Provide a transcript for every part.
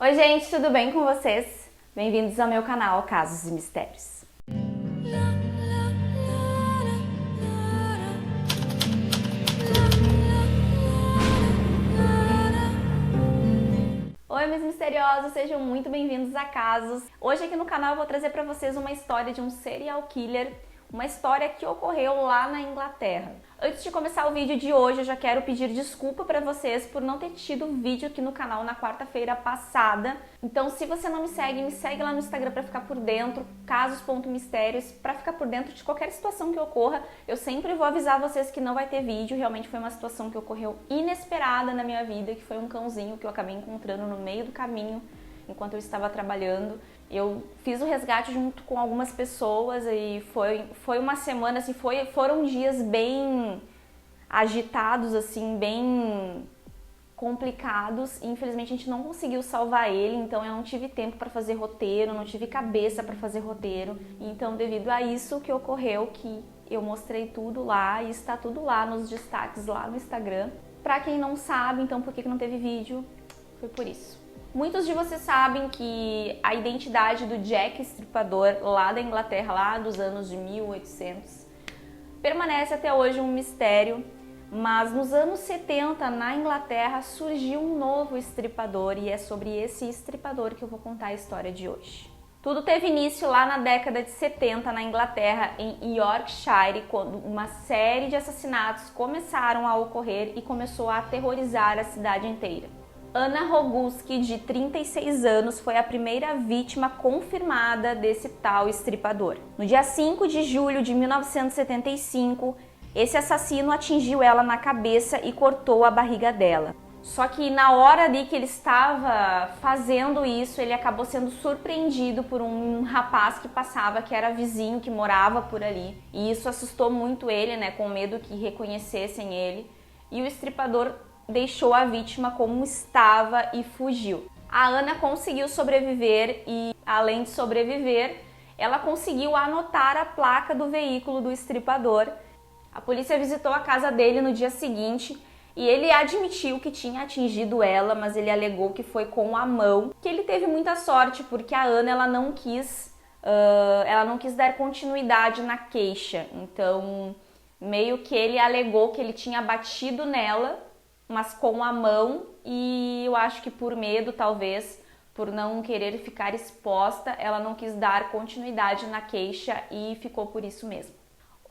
Oi gente, tudo bem com vocês? Bem-vindos ao meu canal Casos e Mistérios. Oi meus misteriosos, sejam muito bem-vindos a Casos. Hoje aqui no canal eu vou trazer para vocês uma história de um serial killer, uma história que ocorreu lá na Inglaterra. Antes de começar o vídeo de hoje, eu já quero pedir desculpa para vocês por não ter tido vídeo aqui no canal na quarta-feira passada. Então, se você não me segue lá no Instagram para ficar por dentro, casos.mistérios, para ficar por dentro de qualquer situação que ocorra. Eu sempre vou avisar vocês que não vai ter vídeo, realmente foi uma situação que ocorreu inesperada na minha vida, que foi um cãozinho que eu acabei encontrando no meio do caminho, enquanto eu estava trabalhando. Eu fiz o resgate junto com algumas pessoas e foi uma semana, assim, foram dias bem agitados, assim, bem complicados. E infelizmente a gente não conseguiu salvar ele, então eu não tive tempo para fazer roteiro, não tive cabeça para fazer roteiro. Então, devido a isso que ocorreu, que eu mostrei tudo lá e está tudo lá nos destaques lá no Instagram. Pra quem não sabe, então, por que não teve vídeo, foi por isso. Muitos de vocês sabem que a identidade do Jack Estripador lá da Inglaterra, lá dos anos de 1800, permanece até hoje um mistério, mas nos anos 70 na Inglaterra surgiu um novo estripador e é sobre esse estripador que eu vou contar a história de hoje. Tudo teve início lá na década de 70 na Inglaterra, em Yorkshire, quando uma série de assassinatos começaram a ocorrer e começou a aterrorizar a cidade inteira. Anna Roguski, de 36 anos, foi a primeira vítima confirmada desse tal estripador. No dia 5 de julho de 1975, esse assassino atingiu ela na cabeça e cortou a barriga dela. Só que na hora ali que ele estava fazendo isso, ele acabou sendo surpreendido por um rapaz que passava, que era vizinho, que morava por ali. E isso assustou muito ele, né, com medo que reconhecessem ele. E o estripador deixou a vítima como estava e fugiu. A Ana conseguiu sobreviver e, além de sobreviver, ela conseguiu anotar a placa do veículo do estripador. A polícia visitou a casa dele no dia seguinte e ele admitiu que tinha atingido ela, mas ele alegou que foi com a mão. Que ele teve muita sorte porque a Ana ela não quis dar continuidade na queixa. Então, meio que ele alegou que ele tinha batido nela, mas com a mão, e eu acho que por medo, talvez, por não querer ficar exposta, ela não quis dar continuidade na queixa e ficou por isso mesmo.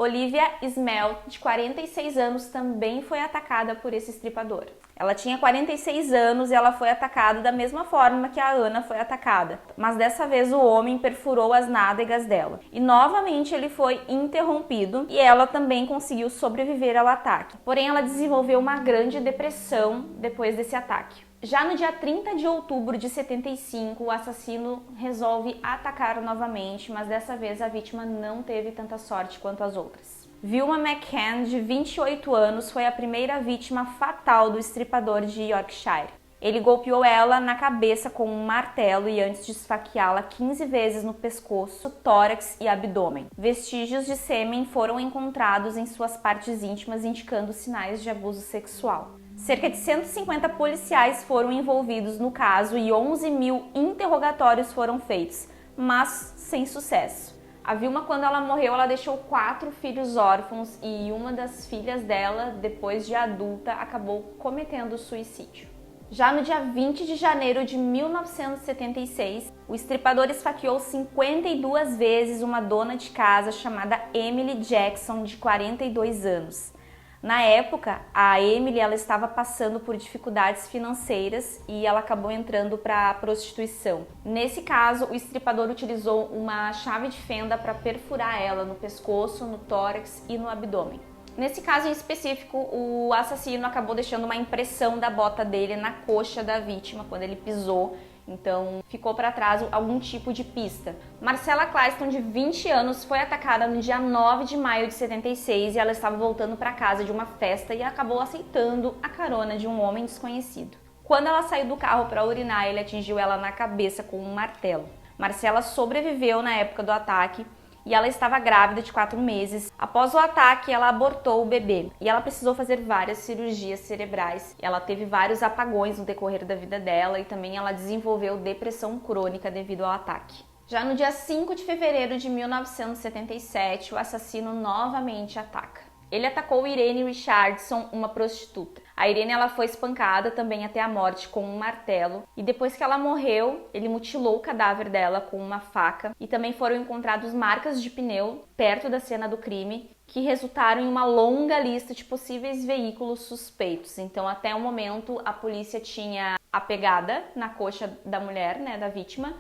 Olivia Smell, de 46 anos, também foi atacada por esse estripador. Ela tinha 46 anos e ela foi atacada da mesma forma que a Ana foi atacada, mas dessa vez o homem perfurou as nádegas dela. E novamente ele foi interrompido e ela também conseguiu sobreviver ao ataque. Porém, ela desenvolveu uma grande depressão depois desse ataque. Já no dia 30 de outubro de 75, o assassino resolve atacar novamente, mas dessa vez a vítima não teve tanta sorte quanto as outras. Vilma McCann, de 28 anos, foi a primeira vítima fatal do estripador de Yorkshire. Ele golpeou ela na cabeça com um martelo e antes de esfaqueá-la 15 vezes no pescoço, tórax e abdômen. Vestígios de sêmen foram encontrados em suas partes íntimas, indicando sinais de abuso sexual. Cerca de 150 policiais foram envolvidos no caso e 11 mil interrogatórios foram feitos, mas sem sucesso. A Vilma, quando ela morreu, ela deixou 4 filhos órfãos e uma das filhas dela, depois de adulta, acabou cometendo suicídio. Já no dia 20 de janeiro de 1976, o estripador esfaqueou 52 vezes uma dona de casa chamada Emily Jackson, de 42 anos. Na época, a Emily ela estava passando por dificuldades financeiras e ela acabou entrando para a prostituição. Nesse caso, o estripador utilizou uma chave de fenda para perfurar ela no pescoço, no tórax e no abdômen. Nesse caso em específico, o assassino acabou deixando uma impressão da bota dele na coxa da vítima quando ele pisou. Então, ficou para trás algum tipo de pista. Marcella Clyston, de 20 anos, foi atacada no dia 9 de maio de 76 e ela estava voltando para casa de uma festa e acabou aceitando a carona de um homem desconhecido. Quando ela saiu do carro para urinar, ele atingiu ela na cabeça com um martelo. Marcella sobreviveu na época do ataque e ela estava grávida de 4 meses. Após o ataque, ela abortou o bebê e ela precisou fazer várias cirurgias cerebrais. Ela teve vários apagões no decorrer da vida dela e também ela desenvolveu depressão crônica devido ao ataque. Já no dia 5 de fevereiro de 1977, o assassino novamente ataca. Ele atacou Irene Richardson, uma prostituta. A Irene ela foi espancada também até a morte com um martelo e depois que ela morreu, ele mutilou o cadáver dela com uma faca e também foram encontradas marcas de pneu perto da cena do crime que resultaram em uma longa lista de possíveis veículos suspeitos. Então, até o momento, a polícia tinha a pegada na coxa da mulher, né, da vítima,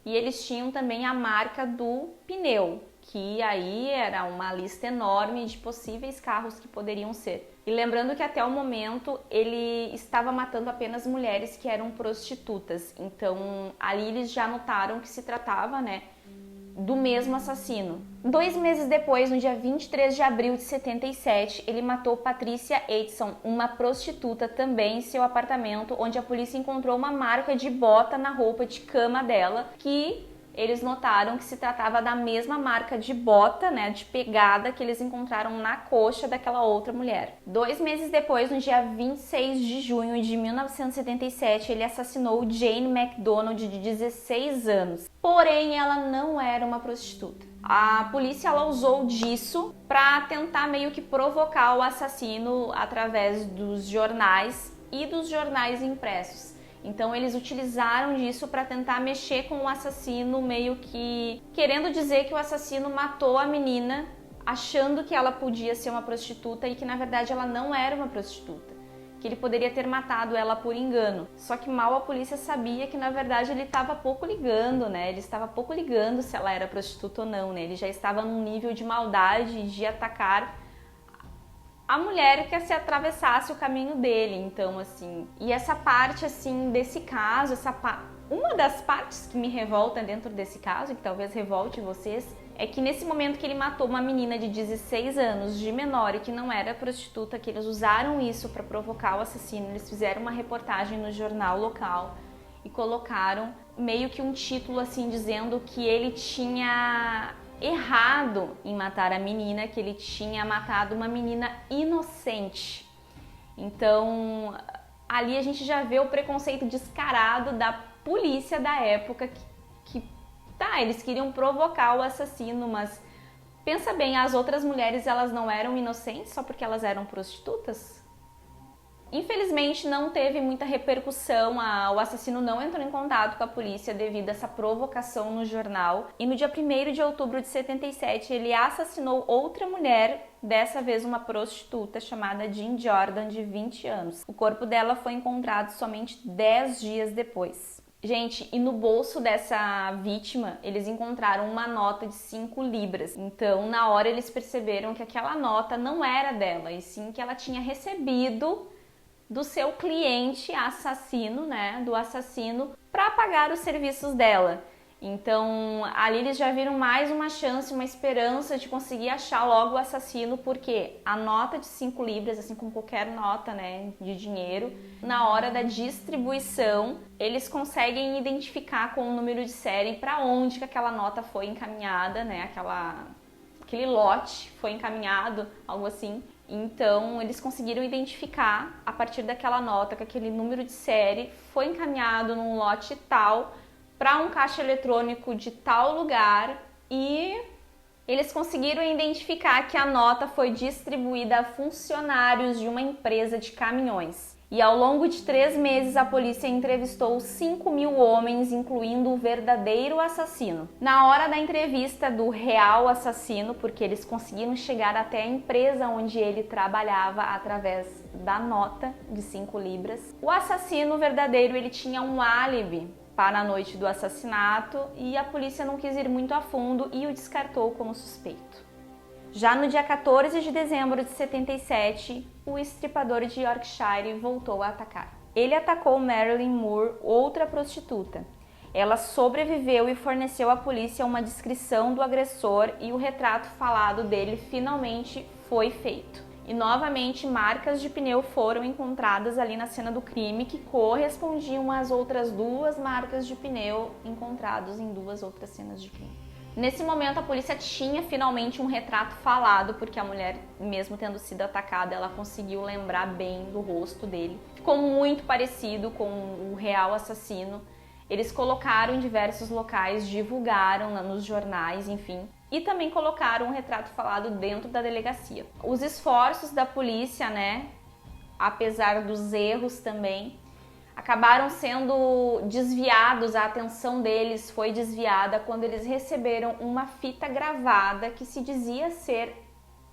e eles tinham também a marca do pneu, que aí era uma lista enorme de possíveis carros que poderiam ser. E lembrando que até o momento ele estava matando apenas mulheres que eram prostitutas. Então ali eles já notaram que se tratava, né, do mesmo assassino. 2 meses depois, no dia 23 de abril de 77, ele matou Patricia Edson, uma prostituta, também em seu apartamento, onde a polícia encontrou uma marca de bota na roupa de cama dela, que eles notaram que se tratava da mesma marca de bota, né, de pegada que eles encontraram na coxa daquela outra mulher. 2 meses depois, no dia 26 de junho de 1977, ele assassinou Jane McDonald, de 16 anos. Porém, ela não era uma prostituta. A polícia ela usou disso para tentar meio que provocar o assassino através dos jornais e dos jornais impressos. Então eles utilizaram disso para tentar mexer com o assassino, meio que querendo dizer que o assassino matou a menina achando que ela podia ser uma prostituta e que na verdade ela não era uma prostituta, que ele poderia ter matado ela por engano. Só que mal a polícia sabia que na verdade ele estava pouco ligando, né? Ele estava pouco ligando se ela era prostituta ou não, né? Ele já estava num nível de maldade de atacar a mulher que se atravessasse o caminho dele. Então, assim, e essa parte, assim, desse caso, uma das partes que me revolta dentro desse caso, que talvez revolte vocês, é que nesse momento que ele matou uma menina de 16 anos, de menor, e que não era prostituta, que eles usaram isso para provocar o assassino, eles fizeram uma reportagem no jornal local e colocaram meio que um título, assim, dizendo que ele tinha errado em matar a menina, que ele tinha matado uma menina inocente. Então, ali a gente já vê o preconceito descarado da polícia da época eles queriam provocar o assassino, mas pensa bem, as outras mulheres elas não eram inocentes só porque elas eram prostitutas? Infelizmente não teve muita repercussão, o assassino não entrou em contato com a polícia devido a essa provocação no jornal. E no dia 1º de outubro de 77 ele assassinou outra mulher, dessa vez uma prostituta chamada Jean Jordan, de 20 anos. O corpo dela foi encontrado somente 10 dias depois. Gente, e no bolso dessa vítima, eles encontraram uma nota de 5 libras. Então, na hora eles perceberam que aquela nota não era dela, e sim que ela tinha recebido do seu cliente assassino, né, do assassino, para pagar os serviços dela. Então, ali eles já viram mais uma chance, uma esperança de conseguir achar logo o assassino, porque a nota de 5 libras, assim como qualquer nota, né, de dinheiro, na hora da distribuição, eles conseguem identificar com o número de série para onde que aquela nota foi encaminhada, né, aquele lote foi encaminhado, algo assim. Então, eles conseguiram identificar, a partir daquela nota, que aquele número de série foi encaminhado num lote tal, para um caixa eletrônico de tal lugar, e eles conseguiram identificar que a nota foi distribuída a funcionários de uma empresa de caminhões. E ao longo de 3 meses, a polícia entrevistou 5.000 homens, incluindo o verdadeiro assassino. Na hora da entrevista do real assassino, porque eles conseguiram chegar até a empresa onde ele trabalhava através da nota de 5 libras, o assassino verdadeiro ele tinha um álibi para a noite do assassinato e a polícia não quis ir muito a fundo e o descartou como suspeito. Já no dia 14 de dezembro de 77, o estripador de Yorkshire voltou a atacar. Ele atacou Marilyn Moore, outra prostituta. Ela sobreviveu e forneceu à polícia uma descrição do agressor e o retrato falado dele finalmente foi feito. E novamente marcas de pneu foram encontradas ali na cena do crime que correspondiam às outras 2 marcas de pneu encontradas em 2 outras cenas de crime. Nesse momento, a polícia tinha finalmente um retrato falado, porque a mulher, mesmo tendo sido atacada, ela conseguiu lembrar bem do rosto dele. Ficou muito parecido com o real assassino. Eles colocaram em diversos locais, divulgaram nos jornais, enfim, e também colocaram um retrato falado dentro da delegacia. Os esforços da polícia, né, apesar dos erros também, acabaram sendo desviados, a atenção deles foi desviada quando eles receberam uma fita gravada que se dizia ser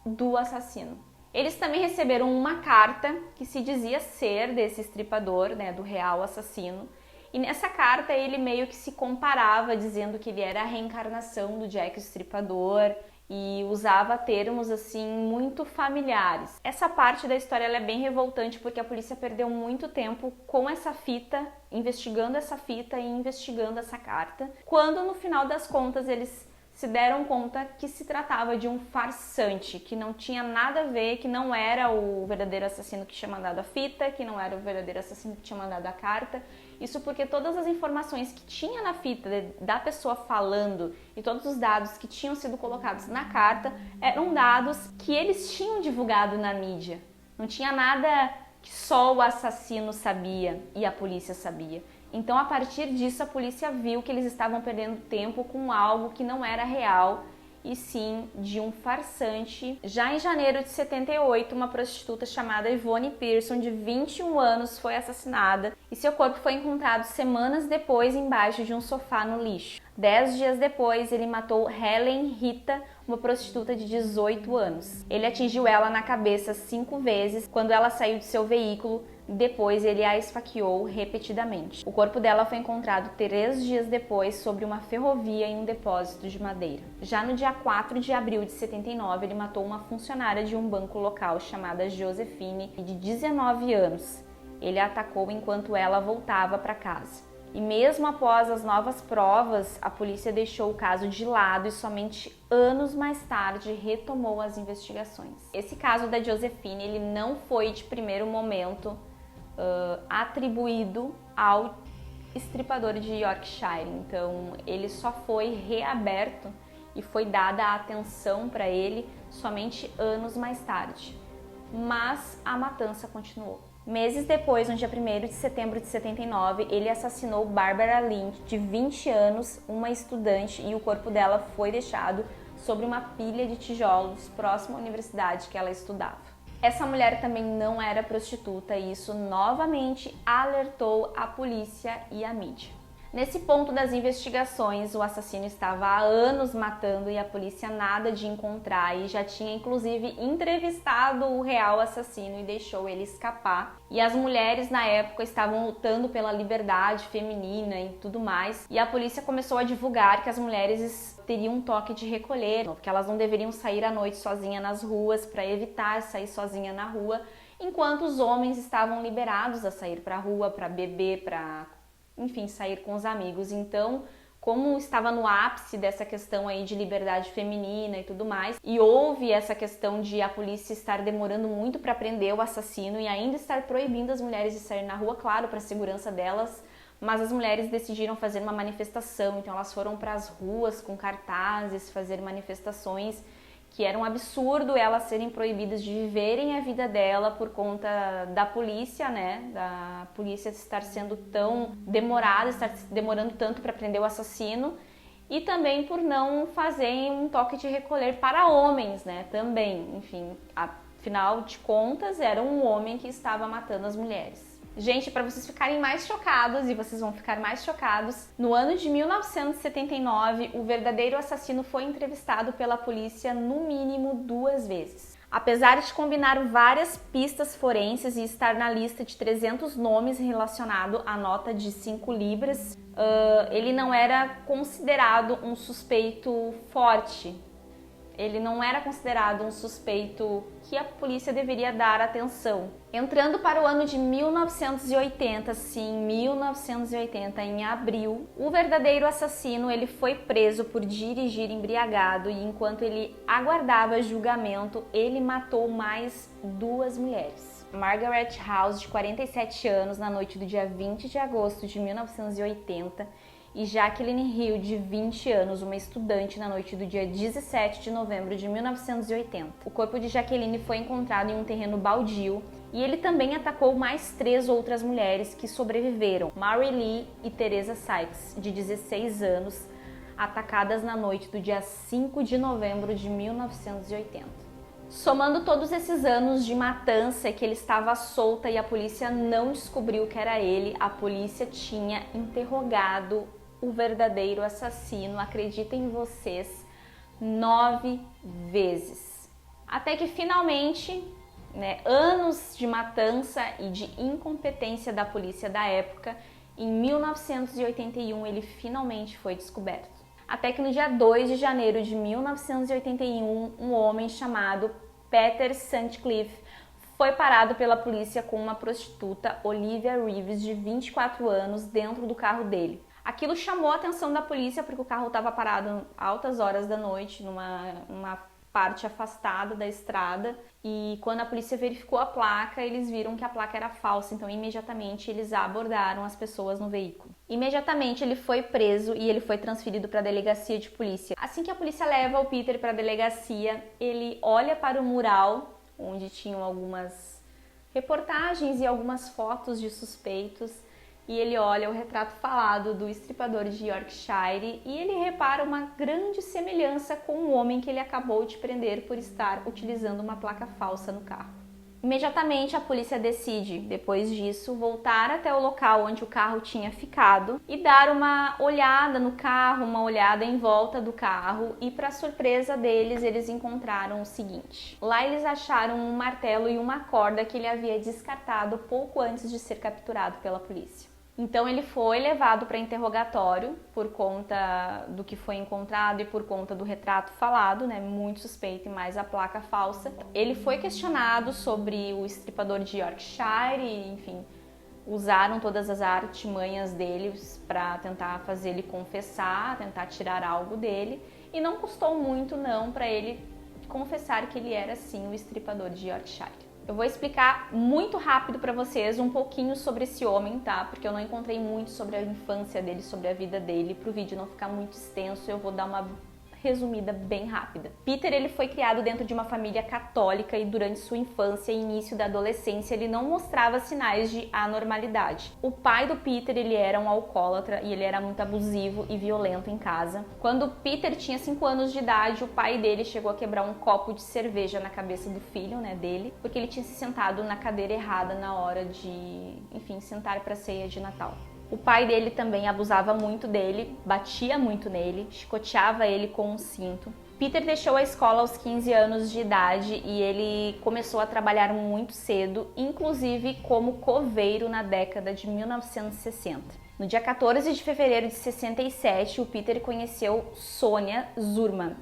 do assassino. Eles também receberam uma carta que se dizia ser desse estripador, né, do real assassino, e nessa carta ele meio que se comparava, dizendo que ele era a reencarnação do Jack o Estripador, e usava termos assim muito familiares. Essa parte da história ela é bem revoltante porque a polícia perdeu muito tempo com essa fita, investigando essa fita e investigando essa carta, quando no final das contas eles se deram conta que se tratava de um farsante, que não tinha nada a ver, que não era o verdadeiro assassino que tinha mandado a fita, que não era o verdadeiro assassino que tinha mandado a carta. Isso porque todas as informações que tinha na fita da pessoa falando e todos os dados que tinham sido colocados na carta eram dados que eles tinham divulgado na mídia. Não tinha nada que só o assassino sabia e a polícia sabia. Então, a partir disso, a polícia viu que eles estavam perdendo tempo com algo que não era real, e sim de um farsante. Já em janeiro de 78, uma prostituta chamada Yvonne Pearson, de 21 anos, foi assassinada e seu corpo foi encontrado semanas depois embaixo de um sofá no lixo. 10 dias depois, ele matou Helen Rita, uma prostituta de 18 anos. Ele atingiu ela na cabeça 5 vezes quando ela saiu de seu veículo. Depois, ele a esfaqueou repetidamente. O corpo dela foi encontrado 3 dias depois sobre uma ferrovia em um depósito de madeira. Já no dia 4 de abril de 79, ele matou uma funcionária de um banco local chamada Josephine, de 19 anos. Ele a atacou enquanto ela voltava para casa. E mesmo após as novas provas, a polícia deixou o caso de lado e somente anos mais tarde retomou as investigações. Esse caso da Josephine, ele não foi de primeiro momento atribuído ao estripador de Yorkshire, então ele só foi reaberto e foi dada a atenção para ele somente anos mais tarde, mas a matança continuou. Meses depois, no dia 1º de setembro de 79, ele assassinou Barbara Lynch, de 20 anos, uma estudante, e o corpo dela foi deixado sobre uma pilha de tijolos próximo à universidade que ela estudava. Essa mulher também não era prostituta e isso novamente alertou a polícia e a mídia. Nesse ponto das investigações, o assassino estava há anos matando e a polícia nada de encontrar, e já tinha inclusive entrevistado o real assassino e deixou ele escapar. E as mulheres na época estavam lutando pela liberdade feminina e tudo mais, e a polícia começou a divulgar que as mulheres teriam um toque de recolher, que elas não deveriam sair à noite sozinha nas ruas para evitar sair sozinha na rua, enquanto os homens estavam liberados a sair para a rua, para beber, para enfim, sair com os amigos. Então, como estava no ápice dessa questão aí de liberdade feminina e tudo mais, e houve essa questão de a polícia estar demorando muito para prender o assassino e ainda estar proibindo as mulheres de sair na rua, claro, para a segurança delas, mas as mulheres decidiram fazer uma manifestação, então elas foram para as ruas com cartazes, fazer manifestações, que era um absurdo elas serem proibidas de viverem a vida dela por conta da polícia, né? Da polícia estar sendo tão demorada, estar demorando tanto para prender o assassino, e também por não fazerem um toque de recolher para homens, né? Também, enfim, afinal de contas, era um homem que estava matando as mulheres. Gente, para vocês ficarem mais chocados, e vocês vão ficar mais chocados, no ano de 1979, o verdadeiro assassino foi entrevistado pela polícia no mínimo 2 vezes. Apesar de combinar várias pistas forenses e estar na lista de 300 nomes relacionado à nota de 5 libras, ele não era considerado um suspeito forte. Ele não era considerado um suspeito que a polícia deveria dar atenção. Entrando para o ano de 1980, sim, 1980, em abril, o verdadeiro assassino ele foi preso por dirigir embriagado, e enquanto ele aguardava julgamento, ele matou mais 2 mulheres. Margaret House, de 47 anos, na noite do dia 20 de agosto de 1980, e Jacqueline Hill, de 20 anos, uma estudante, na noite do dia 17 de novembro de 1980. O corpo de Jacqueline foi encontrado em um terreno baldio e ele também atacou mais 3 outras mulheres que sobreviveram, Mary Lee e Teresa Sykes, de 16 anos, atacadas na noite do dia 5 de novembro de 1980. Somando todos esses anos de matança que ele estava solta e a polícia não descobriu que era ele, a polícia tinha interrogado o verdadeiro assassino, acreditem vocês, 9 vezes. Até que finalmente, anos de matança e de incompetência da polícia da época, em 1981 ele finalmente foi descoberto. Até que no dia 2 de janeiro de 1981, um homem chamado Peter Sutcliffe foi parado pela polícia com uma prostituta, Olivia Reeves, de 24 anos, dentro do carro dele. Aquilo chamou a atenção da polícia porque o carro estava parado altas horas da noite, numa parte afastada da estrada, e quando a polícia verificou a placa, eles viram que a placa era falsa, então imediatamente eles abordaram as pessoas no veículo. Imediatamente ele foi preso e ele foi transferido para a delegacia de polícia. Assim que a polícia leva o Peter para a delegacia, ele olha para o mural, onde tinham algumas reportagens e algumas fotos de suspeitos, e ele olha o retrato falado do estripador de Yorkshire e ele repara uma grande semelhança com o homem que ele acabou de prender por estar utilizando uma placa falsa no carro. Imediatamente a polícia decide, depois disso, voltar até o local onde o carro tinha ficado e dar uma olhada no carro, uma olhada em volta do carro, e para surpresa deles, eles encontraram o seguinte. Lá eles acharam um martelo e uma corda que ele havia descartado pouco antes de ser capturado pela polícia. Então ele foi levado para interrogatório por conta do que foi encontrado e por conta do retrato falado, muito suspeito, e mais a placa falsa. Ele foi questionado sobre o estripador de Yorkshire e, enfim, usaram todas as artimanhas deles para tentar fazer ele confessar, tentar tirar algo dele, e não custou muito não para ele confessar que ele era sim o estripador de Yorkshire. Eu vou explicar muito rápido para vocês um pouquinho sobre esse homem, tá? Porque eu não encontrei muito sobre a infância dele, sobre a vida dele. Para o vídeo não ficar muito extenso, eu vou dar uma resumida bem rápida. Peter, ele foi criado dentro de uma família católica e durante sua infância e início da adolescência ele não mostrava sinais de anormalidade. O pai do Peter, ele era um alcoólatra e ele era muito abusivo e violento em casa. Quando Peter tinha 5 anos de idade, o pai dele chegou a quebrar um copo de cerveja na cabeça do filho, dele, porque ele tinha se sentado na cadeira errada na hora de, enfim, sentar para a ceia de Natal. O pai dele também abusava muito dele, batia muito nele, chicoteava ele com um cinto. Peter deixou a escola aos 15 anos de idade e ele começou a trabalhar muito cedo, inclusive como coveiro na década de 1960. No dia 14 de fevereiro de 67, o Peter conheceu Sonia Zurman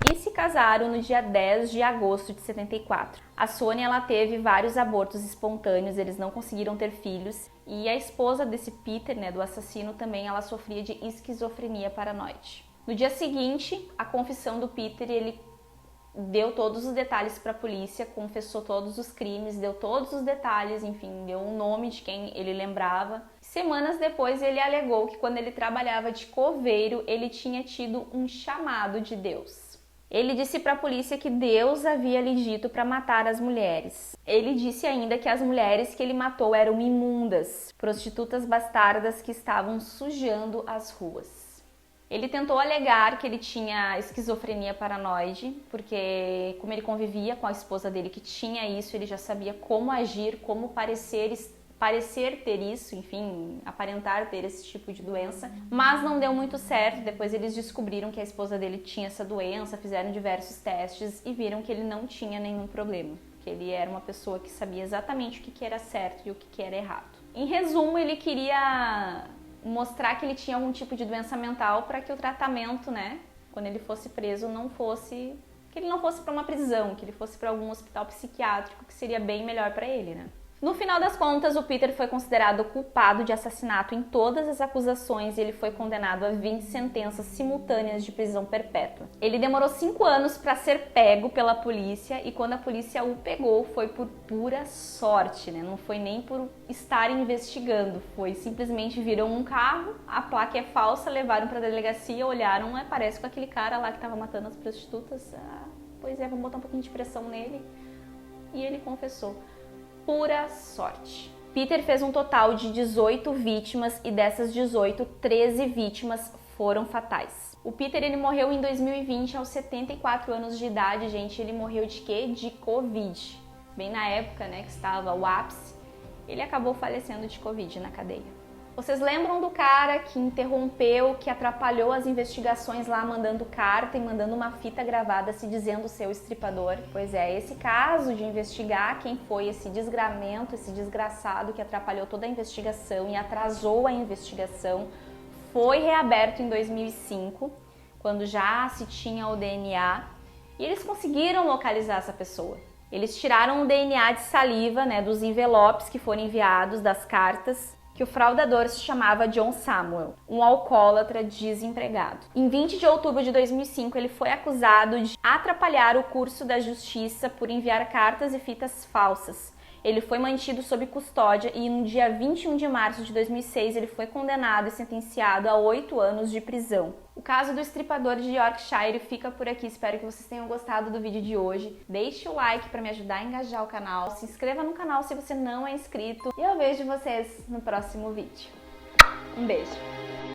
e se casaram no dia 10 de agosto de 74. A Sonia, ela teve vários abortos espontâneos, eles não conseguiram ter filhos, e a esposa desse Peter, do assassino, também ela sofria de esquizofrenia paranoide. No dia seguinte, a confissão do Peter, ele deu todos os detalhes para a polícia, confessou todos os crimes, deu todos os detalhes, enfim, deu o nome de quem ele lembrava. Semanas depois, ele alegou que quando ele trabalhava de coveiro, ele tinha tido um chamado de Deus. Ele disse para a polícia que Deus havia lhe dito para matar as mulheres. Ele disse ainda que as mulheres que ele matou eram imundas, prostitutas bastardas que estavam sujando as ruas. Ele tentou alegar que ele tinha esquizofrenia paranoide, porque como ele convivia com a esposa dele que tinha isso, ele já sabia como agir, como parecer ter isso, enfim, aparentar ter esse tipo de doença, mas não deu muito certo. Depois eles descobriram que a esposa dele tinha essa doença, fizeram diversos testes e viram que ele não tinha nenhum problema, que ele era uma pessoa que sabia exatamente o que era certo e o que era errado. Em resumo, ele queria mostrar que ele tinha algum tipo de doença mental para que o tratamento, quando ele fosse preso, que ele não fosse para uma prisão, que ele fosse para algum hospital psiquiátrico, que seria bem melhor para ele, No final das contas, o Peter foi considerado culpado de assassinato em todas as acusações e ele foi condenado a 20 sentenças simultâneas de prisão perpétua. Ele demorou 5 anos para ser pego pela polícia e quando a polícia o pegou foi por pura sorte, né? Não foi nem por estar investigando, foi simplesmente viram um carro, a placa é falsa, levaram para a delegacia, olharam, parece com aquele cara lá que estava matando as prostitutas. Pois é, vamos botar um pouquinho de pressão nele. E ele confessou. Pura sorte. Peter fez um total de 18 vítimas e dessas 18, 13 vítimas foram fatais. O Peter ele morreu em 2020 aos 74 anos de idade, gente. Ele morreu de quê? De Covid. Bem na época, né, que estava o ápice, ele acabou falecendo de Covid na cadeia. Vocês lembram do cara que interrompeu, que atrapalhou as investigações lá, mandando carta e mandando uma fita gravada se dizendo seu estripador? Pois é, esse caso de investigar quem foi esse desgramento, esse desgraçado que atrapalhou toda a investigação e atrasou a investigação, foi reaberto em 2005, quando já se tinha o DNA, e eles conseguiram localizar essa pessoa. Eles tiraram o DNA de saliva, né, dos envelopes que foram enviados, das cartas, que o fraudador se chamava John Samuel, um alcoólatra desempregado. Em 20 de outubro de 2005, ele foi acusado de atrapalhar o curso da justiça por enviar cartas e fitas falsas. Ele foi mantido sob custódia e no dia 21 de março de 2006 ele foi condenado e sentenciado a 8 anos de prisão. O caso do estripador de Yorkshire fica por aqui. Espero que vocês tenham gostado do vídeo de hoje. Deixe o like para me ajudar a engajar o canal. Se inscreva no canal se você não é inscrito. E eu vejo vocês no próximo vídeo. Um beijo!